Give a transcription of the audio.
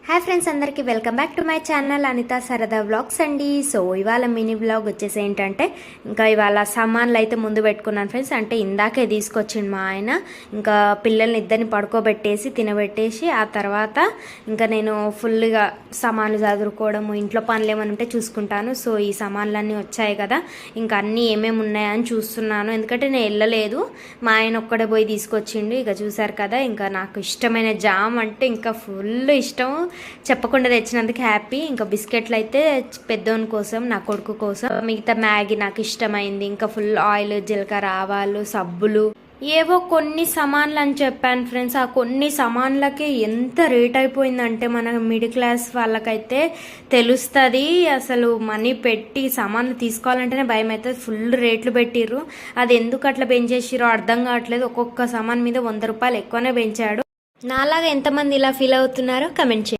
Hi friends, అందరికీ welcome back to my channel Anitha సరదా vlogs అండి. సో ఇవాళ మినీ వ్లాగ్ వచ్చేసి ఏంటంటే, ఇంకా ఇవాళ సామాన్లు అయితే ముందు పెట్టుకున్నాను ఫ్రెండ్స్. అంటే ఇందాకే తీసుకొచ్చిండు మా ఆయన. ఇంకా పిల్లల్ని ఇద్దరిని పడుకోబెట్టేసి తినబెట్టేసి ఆ తర్వాత ఇంకా నేను ఫుల్గా సామాన్లు చదువుకోవడము, ఇంట్లో పనులు ఏమైనా ఉంటే చూసుకుంటాను. సో ఈ సామాన్లన్నీ వచ్చాయి కదా, ఇంకా అన్నీ ఏమేమి ఉన్నాయని చూస్తున్నాను. ఎందుకంటే నేను వెళ్ళలేదు, మా ఆయన ఒక్కడే పోయి తీసుకొచ్చిండు. ఇక చూసారు కదా, ఇంకా నాకు ఇష్టమైన జామ్ అంటే ఇంకా ఫుల్ ఇష్టం, చెప్పకుండా తెచ్చినందుకు హ్యాపీ. ఇంకా బిస్కెట్లు అయితే పెద్దోని కోసం, నా కొడుకు కోసం. మిగతా మ్యాగీ నాకు ఇష్టమైంది. ఇంకా ఫుల్ ఆయిల్, జీలకర్ర, ఆవాలు, సబ్బులు, ఏవో కొన్ని సామాన్లు అని చెప్పాను ఫ్రెండ్స్. ఆ కొన్ని సామాన్లకి ఎంత రేట్ అయిపోయిందంటే మన మిడిల్ క్లాస్ వాళ్ళకైతే తెలుస్తుంది. అసలు మనీ పెట్టి సామాన్లు తీసుకోవాలంటేనే భయం అవుతుంది. ఫుల్ రేట్లు పెట్టిర్రు. అది ఎందుకు అట్లా పెంచేసిరో అర్థం కావట్లేదు. ఒక్కొక్క సామాన్ మీద 100 రూపాయలు ఎక్కువనే పెంచాడు. నాలాగా ఎంతమంది ఇలా ఫీల్ అవుతున్నారో కమెంట్ చేయండి.